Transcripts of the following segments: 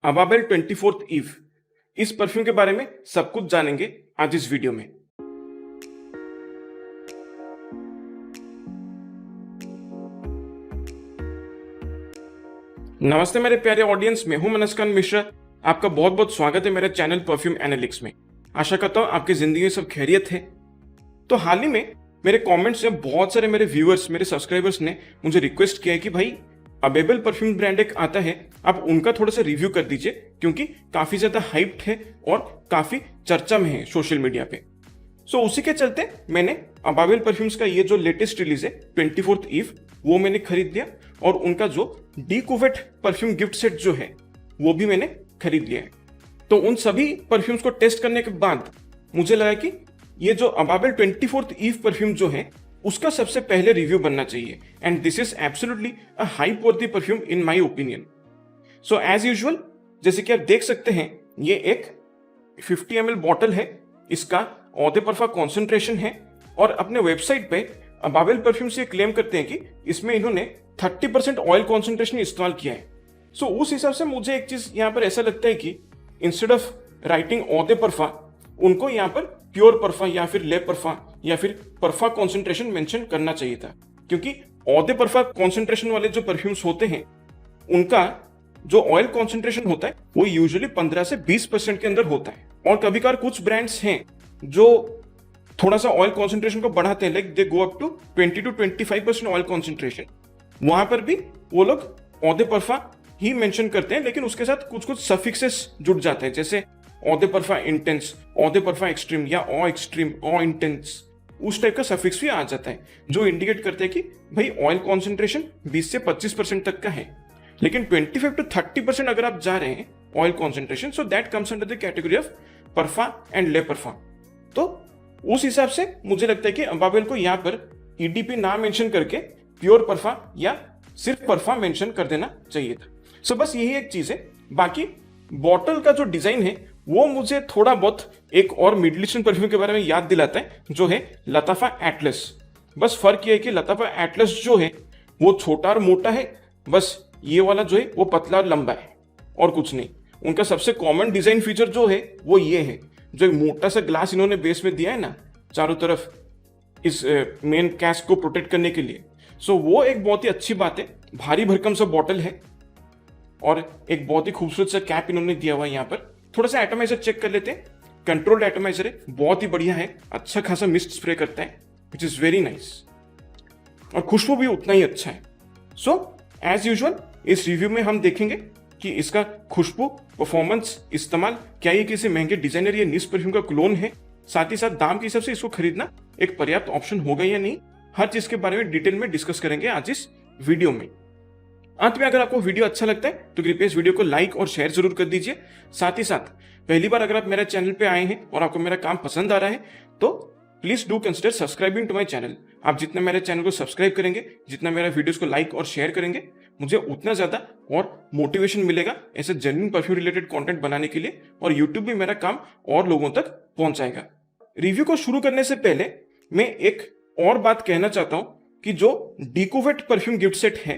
Ababeel 24th ewe, इस perfume के बारे में सब कुछ जानेंगे आज इस वीडियो में। नमस्ते मेरे प्यारे ऑडियंस, मैं हूं मनस्कान मिश्रा। आपका बहुत बहुत स्वागत है मेरे चैनल परफ्यूम एनालिटिक्स में। आशा करता हूं आपकी जिंदगी में सब खैरियत है। तो हाल ही में मेरे कमेंट्स में बहुत सारे मेरे व्यूअर्स, मेरे सब्सक्राइबर्स ने मुझे रिक्वेस्ट किया है कि भाई अबेबल परफ्यूम ब्रांड एक आता है, आप उनका थोड़ा सा रिव्यू कर दीजिए, क्योंकि काफी ज्यादा हाइप्ड है और काफी चर्चा में है सोशल मीडिया पे। सो उसी के चलते मैंने अबाबेल परफ्यूम्स का ये जो लेटेस्ट रिलीज है 24th ईव, वो मैंने खरीद लिया और उनका जो D Kuwait perfume gift set जो है वो भी मैंने खरीद लिया है। तो उन सभी परफ्यूम्स को टेस्ट करने के बाद मुझे लगा कि ये जो अबाबेल 24th ईव परफ्यूम जो है उसका सबसे पहले रिव्यू बनना चाहिए, and this is absolutely a hype worthy perfume in my opinion. So as usual, जैसे कि आप देख सकते हैं, ये एक 50 ml बॉटल है, इसका eau de parfum कॉन्सेंट्रेशन है, और अपने वेबसाइट पे अबाबेल परफ्यूम से क्लेम करते हैं कि इसमें इन्होंने 30% ऑयल कॉन्सेंट्रेशन इस्तेमाल किया है। सो उस हिसाब से मुझे एक चीज यहाँ पर ऐसा लगता है कि instead of writing eau de parfum, उनको यहाँ पर प्योर परफा या फिर ले परफा या फिर परफा कॉन्सेंट्रेशन मेंशन करना चाहिए था, क्योंकि eau de parfum कॉन्सेंट्रेशन वाले जो परफ्यूम्स होते हैं उनका जो ऑयल कॉन्सेंट्रेशन होता है वो यूजुअली 15 से 20% के अंदर होता है। और कभी कभार कुछ ब्रांड्स हैं जो थोड़ा सा ऑयल कॉन्सेंट्रेशन को बढ़ाते हैं, like they go up to 20 to 25% oil concentration. वहां पर भी वो लोग eau de parfum ही मेंशन करते हैं, लेकिन उसके साथ कुछ कुछ सफिक्सेस जुड़ जाते हैं, जैसे eau de parfum intense, eau de parfum extreme या o एक्सट्रीम, o इंटेंस, उस टाइप का सफिक्स भी आ जाता है जो इंडिकेट करते हैं कि भाई ऑयल कॉन्सेंट्रेशन 20 से 25% तक का है। लेकिन 25 to 30% अगर आप जा रहे हैं oil concentration, so that comes under the category of parfum and le parfum. तो उस हिसाब से मुझे लगता है कि अबाबेल को यहाँ पर ईडीपी ना मेंशन करके प्योर परफा या सिर्फ परफा मेंशन कर देना चाहिए था। सो बस यही एक चीज है। बाकी बॉटल का जो डिजाइन है वो मुझे थोड़ा बहुत एक और मिडिल ईस्टर्न परफ्यूम के बारे में याद दिलाता है, जो है लताफा एटलस। बस फर्क ये है कि लताफा एटलस जो है वो छोटा और मोटा है, बस ये वाला जो है वो पतला और लंबा है, और कुछ नहीं। उनका सबसे कॉमन डिजाइन फीचर जो है वो ये है, जो एक मोटा सा ग्लास इन्होंने बेस में दिया है ना चारों तरफ, इस मेन कैस्क को प्रोटेक्ट करने के लिए। सो वो एक बहुत ही अच्छी बात है। भारी भरकम सा बॉटल है और एक बहुत ही खूबसूरत सा कैप इन्होंने दिया हुआ है। यहाँ पर थोड़ा सा एटमाइजर चेक कर लेते हैं। कंट्रोल्ड एटमाइजर है, बहुत ही बढ़िया है, अच्छा खासा मिस्ट स्प्रे करता है, विच इज वेरी नाइस, और खुशबू भी उतना ही अच्छा है। सो एज यूजुअल इस रिव्यू में हम देखेंगे कि इसका खुशबू, परफॉर्मेंस, इस्तेमाल, क्या ये किसी महंगे डिजाइनर या निश परफ्यूम का क्लोन है, साथ ही साथ दाम के हिसाब से इसको खरीदना एक पर्याप्त ऑप्शन होगा या नहीं, हर चीज के बारे में डिटेल में डिस्कस करेंगे आज इस वीडियो में। अंत में अगर आपको वीडियो अच्छा लगता है तो कृपया इस वीडियो को लाइक और शेयर जरूर कर दीजिए। साथ ही साथ पहली बार अगर आप मेरे चैनल पे आए हैं और आपको मेरा काम पसंद आ रहा है तो please do consider subscribing to my channel. आप जितना मेरे चैनल को सब्सक्राइब करेंगे, जितना मेरा वीडियोस को लाइक और शेयर करेंगे, मुझे उतना ज्यादा और मोटिवेशन मिलेगा ऐसे जेन्युइन परफ्यूम रिलेटेड कंटेंट बनाने के लिए, और यूट्यूब भी मेरा काम और लोगों तक पहुंचाएगा। रिव्यू को शुरू करने से पहले मैं एक और बात कहना चाहता हूं कि जो डीकोवेट परफ्यूम गिफ्ट सेट है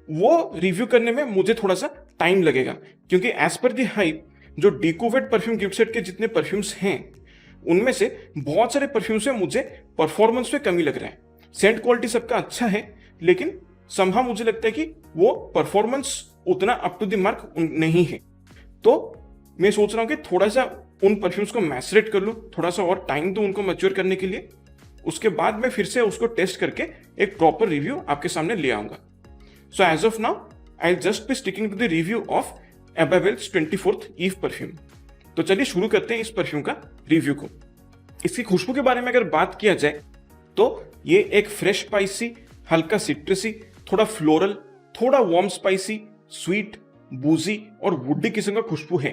वो रिव्यू करने में मुझे थोड़ा सा टाइम लगेगा, क्योंकि एज पर दी हाइप जो डीकोवेट परफ्यूम गिफ्ट सेट के जितने परफ्यूम्स हैं उनमें से बहुत सारे परफ्यूम्स में मुझे परफॉर्मेंस पे कमी लग रहा है। सेंट क्वालिटी सबका अच्छा है, लेकिन समहाउ मुझे लगता है कि वो परफॉर्मेंस उतना अप टू द मार्क नहीं है। तो मैं सोच रहा हूं कि थोड़ा सा उन परफ्यूम्स को मैसरेट कर लूं, थोड़ा सा और टाइम दूं उनको मैच्योर करने के लिए, उसके बाद मैं फिर से उसको टेस्ट करके एक प्रॉपर रिव्यू आपके सामने ले आऊंगा। So as of now I will just be sticking to the review of अबाबेल्स 24th ईव परफ्यूम। तो चलिए शुरू करते हैं इस परफ्यूम का रिव्यू को। इसकी खुशबू के बारे में अगर बात किया जाए तो ये एक फ्रेश स्पाइसी, हल्का सिट्रसी, थोड़ा फ्लोरल, थोड़ा वार्म स्पाइसी, स्वीट, बूजी और वुडी किस्म का खुशबू है।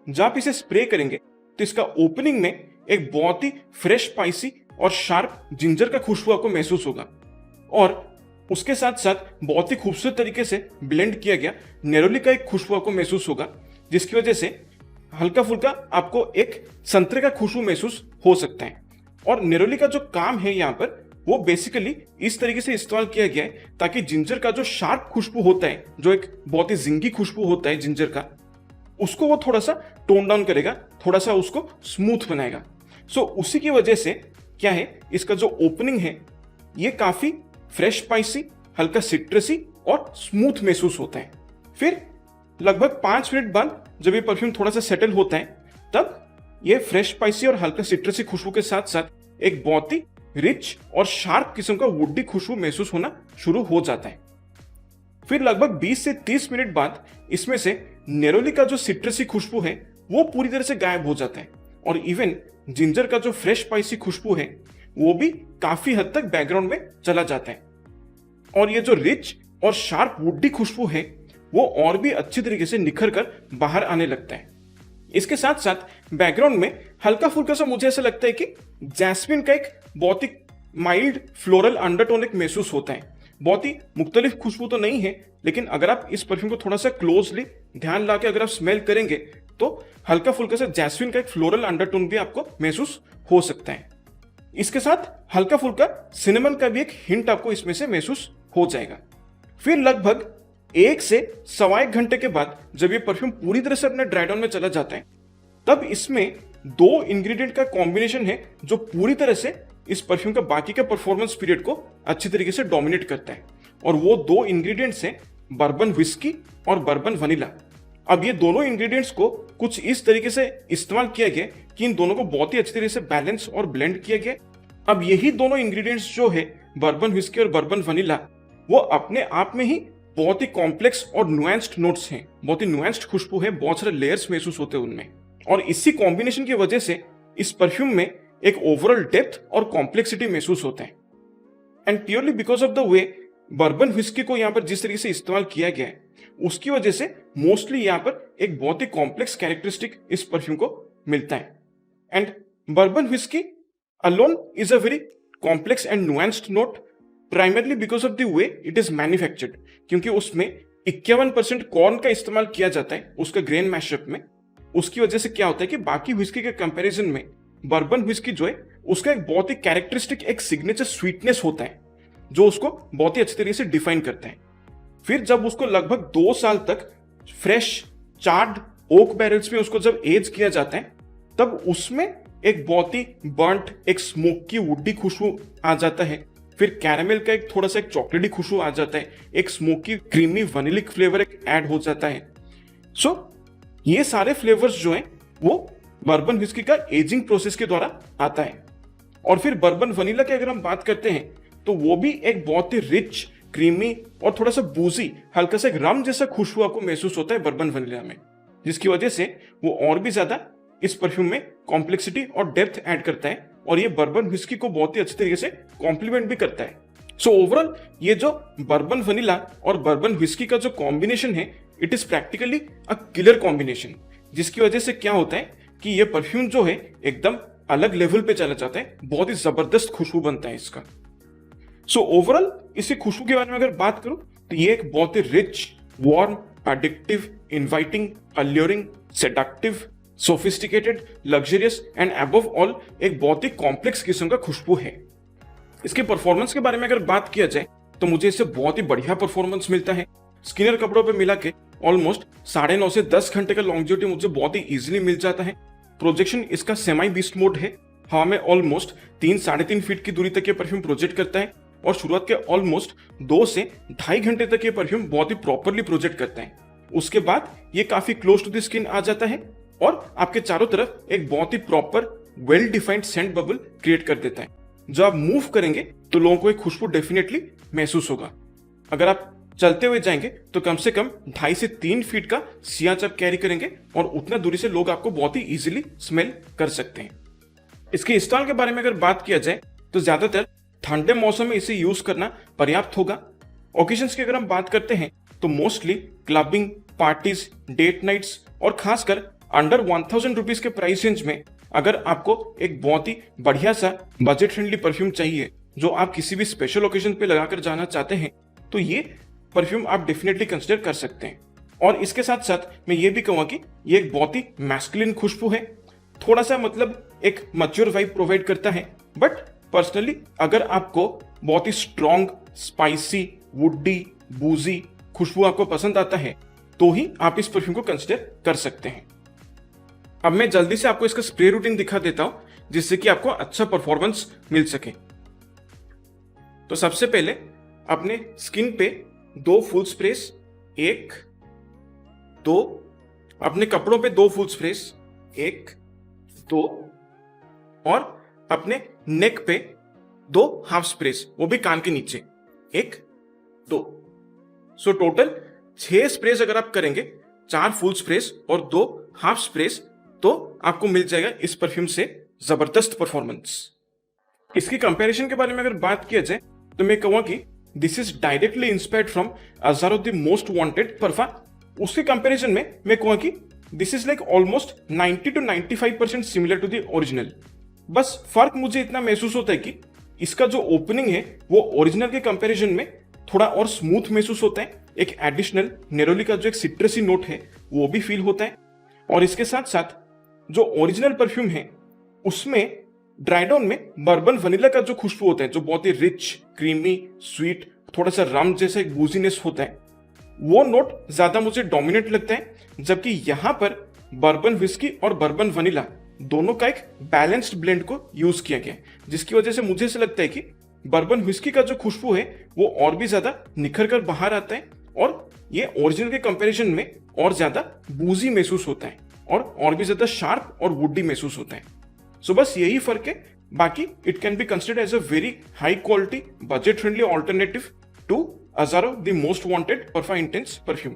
जब आप इसे स्प्रे करेंगे तो इसका ओपनिंग में एक बहुत ही फ्रेश स्पाइसी और शार्प जिंजर का खुशबू आपको महसूस होगा, और उसके साथ साथ बहुत ही खूबसूरत तरीके से ब्लेंड किया गया नेरोली का एक खुशबू आपको महसूस होगा, जिसकी वजह से हल्का फुल्का आपको एक संतरे का खुशबू महसूस हो सकता है। और नेरोली का जो काम है यहाँ पर वो बेसिकली इस तरीके से इस्तेमाल किया गया है ताकि जिंजर का जो शार्प खुशबू होता है, जो एक बहुत ही जिंगी खुशबू होता है जिंजर का, उसको वो थोड़ा सा टोन डाउन करेगा, थोड़ा सा उसको स्मूथ बनाएगा। सो उसी की वजह से क्या है, इसका जो ओपनिंग है ये काफी फ्रेश स्पाइसी, हल्का सिट्रसी और स्मूथ महसूस होता है। फिर लगभग 5 मिनट बाद जब ये परफ्यूम थोड़ा सा सेटल होता है, तब ये फ्रेश स्पाइसी और हल्का सिट्रसी खुशबू के साथ साथ एक बहुत ही रिच और शार्प किस्म का वुडी खुशबू महसूस होना शुरू हो जाता है। फिर लगभग 20 से 30 मिनट बाद इसमें से नेरोली का जो सिट्रसी खुशबू है वो पूरी तरह से गायब हो जाता है और इवन जिंजर का जो फ्रेश स्पाइसी खुशबू है वो भी काफी हद तक बैकग्राउंड में चला जाता है और ये जो रिच और शार्प वुडी खुशबू है वो और भी अच्छी तरीके से निखर कर बाहर आने लगता है। इसके साथ साथ बैकग्राउंड में हल्का फुल्का सा मुझे ऐसा लगता है कि जैस्मिन का एक बहुत ही माइल्ड फ्लोरल अंडरटोन एक महसूस होता है। बहुत ही मुख्तलिफ खुशबू तो नहीं है, लेकिन अगर आप इस परफ्यूम को थोड़ा सा क्लोजली ध्यान ला के अगर आप स्मेल करेंगे तो हल्का फुल्का सा जैस्मिन का एक फ्लोरल अंडरटोन भी आपको महसूस हो सकता है। इसके साथ हल्का फुल्का सिनेमन का भी एक हिंट आपको इसमें से महसूस हो जाएगा। फिर लगभग 1 से सवा 1 घंटे के बाद जब ये परफ्यूम पूरी तरह से अपने ड्राई डाउन में चला जाता है, तब इसमें 2 इंग्रेडिएंट का कॉम्बिनेशन है जो पूरी तरह से इस परफ्यूम का बाकी का परफॉर्मेंस पीरियड को अच्छी तरीके से डोमिनेट करता है और वो 2 इंग्रेडिएंट्स हैं बर्बन व्हिस्की और बर्बन वनीला। अब ये दोनों इंग्रेडिएंट्स को कुछ इस तरीके से इस्तेमाल किया गया कि इन दोनों को बहुत ही अच्छी तरीके से बैलेंस और ब्लेंड किया गया। अब यही दोनों इंग्रेडिएंट्स जो है बर्बन व्हिस्की और बर्बन वनीला, वो अपने आप में ही बहुत ही कॉम्प्लेक्स और नुएंस्ड नोट्स हैं, बहुत ही नुएंस्ड खुशबू है, बहुत सारे लेयर्स महसूस होते हैं उनमें और इसी कॉम्बिनेशन की वजह से इस परफ्यूम में एक ओवरऑल डेप्थ और कॉम्प्लेक्सिटी महसूस होता है। And purely because of the way bourbon whisky को यहाँ पर जिस तरीके से इस्तेमाल किया गया है, उसकी वजह से मोस्टली यहाँ पर एक बहुत ही कॉम्प्लेक्स कैरेक्टरिस्टिक इस परफ्यूम को मिलता है। And bourbon whisky alone is a very complex and nuanced note primarily because of the way it is manufactured, क्योंकि उसमें 51% कॉर्न का इस्तेमाल किया जाता है उसका ग्रेन मैशअप में। उसकी वजह से क्या होता है कि बाकी व्हिस्की के कंपैरिजन में बर्बन व्हिस्की जो है उसका एक बहुत ही कैरेक्टरिस्टिक एक सिग्नेचर स्वीटनेस होता है जो उसको बहुत ही अच्छी तरीके से डिफाइन करता है। फिर जब उसको लगभग 2 साल तक फ्रेश चार्ड ओक बैरल्स में उसको जब एज किया जाता है, तब उसमें एक बहुत ही बर्न्ट एक स्मोकी वुडी खुशबू आ जाता है। फिर कैरामेल का एक थोड़ा सा एक चॉकलेटी खुशबू आ जाता है, एक स्मोकी क्रीमी वनीलिक फ्लेवर एक ऐड हो जाता है। सो ये सारे फ्लेवर्स जो हैं वो बर्बन व्हिस्की का एजिंग प्रोसेस के द्वारा आता है। और फिर बर्बन वनीला की अगर हम बात करते हैं तो वो भी एक बहुत ही रिच, क्रीमी और थोड़ा सा बूजी, हल्का सा एक रम जैसा खुशबू आपको महसूस होता है बर्बन वनीला में, जिसकी वजह से वो और भी ज्यादा इस परफ्यूम में कॉम्प्लेक्सिटी और डेप्थ ऐड करता है और ये बर्बन व्हिस्की को बहुत ही अच्छी तरीके से कॉम्प्लीमेंट भी करता है। सो ओवरऑल ये जो बर्बन वनीला और बर्बन व्हिस्की का जो कॉम्बिनेशन है, it is practically a killer combination, जिसकी वजह से क्या होता है कि ये परफ्यूम जो है एकदम अलग लेवल पे चला जाता है, बहुत ही जबरदस्त खुशबू बनता है इसका। सो ओवरऑल इसी खुशबू के बारे में अगर बात करूं तो ये एक बहुत ही rich, warm, addictive, inviting, alluring, seductive, sophisticated, luxurious and above all एक बहुत ही कॉम्प्लेक्स किस्म का खुशबू है। इसके परफॉर्मेंस के बारे में अगर बात किया जाए तो मुझे इससे बहुत ही बढ़िया परफॉर्मेंस मिलता है। स्किनर कपड़ों पे मिला के ऑलमोस्ट 9.5 से 10 घंटे का लॉन्जिविटी मुझे बहुत ही इजीली मिल जाता है। प्रोजेक्शन इसका सेमी बीस्ट मोड है, हवा में ऑलमोस्ट 3-3.5 फीट की दूरी तक ये परफ्यूम प्रोजेक्ट करता है और शुरुआत के ऑलमोस्ट 2 से 2.5 घंटे तक ये परफ्यूम बहुत ही प्रॉपरली प्रोजेक्ट करता है। उसके बाद ये काफी क्लोज टू द स्किन आ जाता है और आपके चारों तरफ एक बहुत ही proper well defined scent bubble create कर देता है। जब आप मूव करेंगे तो लोगों को एक खुशबू डेफिनेटली महसूस होगा। अगर आप चलते हुए जाएंगे तो कम से कम 2.5 से 3 फीट का सियांच आप कैरी करेंगे और उतना दूरी से लोग आपको बहुत ही इजीली स्मेल कर सकते हैं। इसके इंस्टॉल के बारे में अगर बात किया जाए तो ज्यादातर ठंडे मौसम में इसे यूज करना पर्याप्त होगा। ओकेजन्स की अगर हम बात करते हैं तो mostly clubbing, parties, date nights और खासकर अंडर 1000 रुपीज के प्राइस रेंज में अगर आपको एक बहुत ही बढ़िया सा बजट फ्रेंडली परफ्यूम चाहिए जो आप किसी भी स्पेशल ओकेजन पे लगाकर जाना चाहते हैं, तो ये परफ्यूम आप डेफिनेटली कंसिडर कर सकते हैं। और इसके साथ साथ मैं ये भी कहूँगा कि ये एक बहुत ही मैस्कुलिन खुशबू है, थोड़ा सा मतलब एक मैच्योर वाइब प्रोवाइड करता है, बट पर्सनली अगर आपको बहुत ही स्ट्रॉन्ग, स्पाइसी, वुडी, बूजी खुशबू आपको पसंद आता है तो ही आप इस परफ्यूम को कंसिडर कर सकते हैं। अब मैं जल्दी से आपको इसका स्प्रे रूटीन दिखा देता हूं जिससे कि आपको अच्छा परफॉर्मेंस मिल सके। तो सबसे पहले अपने स्किन पे 2 फुल स्प्रेस, 1, 2, अपने कपड़ों पे 2 फुल स्प्रेस, 1, 2 और अपने नेक पे 2 हाफ स्प्रेस, वो भी कान के नीचे, 1, 2। सो टोटल 6 स्प्रेस अगर आप करेंगे, 4 फुल स्प्रेस और 2 हाफ स्प्रेस, तो आपको मिल जाएगा इस परफ्यूम से जबरदस्त परफॉर्मेंस। इसकी कंपैरिजन के बारे में अगर बात किया जाए तो मैं कहूंगा कि this is directly inspired from Azzaro the most wanted parfum. उसके कंपैरिजन में मैं कहूंगा कि this is like almost 90 to 95% similar to the original. बस फर्क मुझे इतना महसूस होता है कि इसका जो ओपनिंग है वो ओरिजिनल के कंपैरिजन में थोड़ा और स्मूथ महसूस होता है। एक एडिशनल नेरोली का जो एक सिट्रसी नोट है वो भी फील होता है। और इसके साथ साथ जो ओरिजिनल परफ्यूम है उसमें ड्राइडाउन में बर्बन वनीला का जो खुशबू होता है, जो बहुत ही रिच, क्रीमी, स्वीट, थोड़ा सा रम जैसा एक बूजीनेस होता है, वो नोट ज्यादा मुझे डोमिनेट लगता है। जबकि यहां पर बर्बन विस्की और बर्बन वनीला दोनों का एक बैलेंस्ड ब्लेंड को यूज किया गया है, जिसकी वजह से मुझे ऐसा लगता है कि बर्बन विस्की का जो खुशबू है वो और भी ज्यादा निखर कर बाहर आता है और ये ओरिजिनल के कंपैरिजन में और ज्यादा बूजी महसूस होता है और भी ज्यादा शार्प और वुडी महसूस होता है। सो बस यही फर्क है, बाकी it can be considered as a very high quality budget friendly alternative to Azzaro the most wanted parfum intense perfume.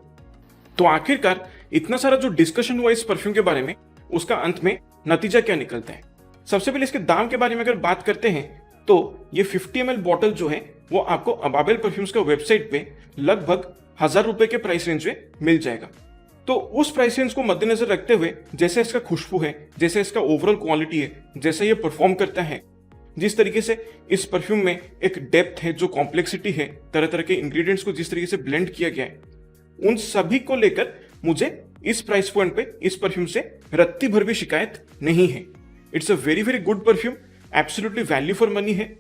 तो आखिरकार इतना सारा जो डिस्कशन हुआ इस परफ्यूम के बारे में, उसका अंत में नतीजा क्या निकलता है। सबसे पहले इसके दाम के बारे में अगर बात करते हैं तो ये 50 ml बॉटल जो है वो आपको अबाबेल परफ्यूम्स का वेबसाइट पे लगभग 1000 रुपए के प्राइस रेंज में मिल जाएगा। तो उस प्राइस रेंज को मद्देनजर रखते हुए जैसे इसका खुशबू है, जैसे इसका ओवरऑल क्वालिटी है, जैसे ये परफॉर्म करता है, जिस तरीके से इस परफ्यूम में एक डेप्थ है, जो कॉम्प्लेक्सिटी है, तरह तरह के इंग्रेडिएंट्स को जिस तरीके से ब्लेंड किया गया है, उन सभी को लेकर मुझे इस प्राइस पॉइंट पे इस परफ्यूम से रत्ती भर भी शिकायत नहीं है। It's a very very good perfume, absolutely value for money है।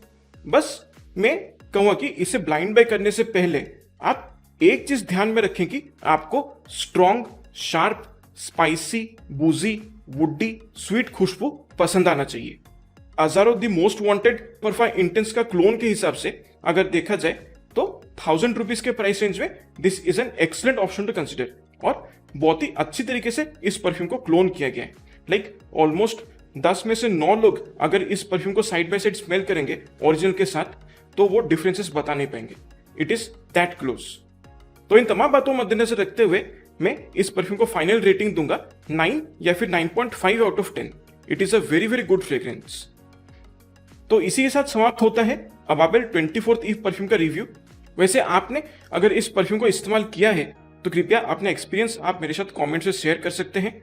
बस मैं कहूंगा कि इसे ब्लाइंड बाय करने से पहले आप एक चीज ध्यान में रखें कि आपको स्ट्रॉन्ग, शार्प, स्पाइसी, बूजी, वुडी, स्वीट खुशबू पसंद आना चाहिए। अज़ारो the most wanted parfum intense का क्लोन के हिसाब से अगर देखा जाए तो 1000 रुपीज के प्राइस रेंज में this is an excellent option to consider और बहुत ही अच्छी तरीके से इस परफ्यूम को क्लोन किया गया है। लाइक ऑलमोस्ट 10 में से 9 लोग अगर इस परफ्यूम को साइड बाय साइड स्मेल करेंगे ओरिजिनल के साथ तो वो डिफरेंसेस बता नहीं पाएंगे। It is that close. तो इन तमाम बातों को मद्देनजर रखते हुए मैं इस परफ्यूम को फाइनल रेटिंग दूंगा 9 या फिर 9.5 out of 10। It is a very very good fragrance. तो इसी के साथ समाप्त होता है अबाबेल 24th ईव परफ्यूम का रिव्यू। वैसे आपने अगर इस परफ्यूम को इस्तेमाल किया है तो कृपया अपना एक्सपीरियंस आप मेरे साथ कमेंट से शेयर कर सकते हैं।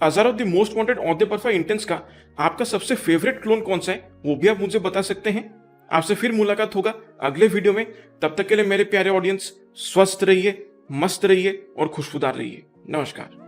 अज़ारो द मोस्ट वांटेड और द परफा इंटेंस का आपका सबसे फेवरेट क्लोन कौन सा है वो भी आप मुझे बता सकते हैं। आपसे फिर मुलाकात होगा अगले वीडियो में। तब तक के लिए मेरे प्यारे ऑडियंस, स्वस्थ रहिए, मस्त रहिए और खुशबूदार रहिए। नमस्कार।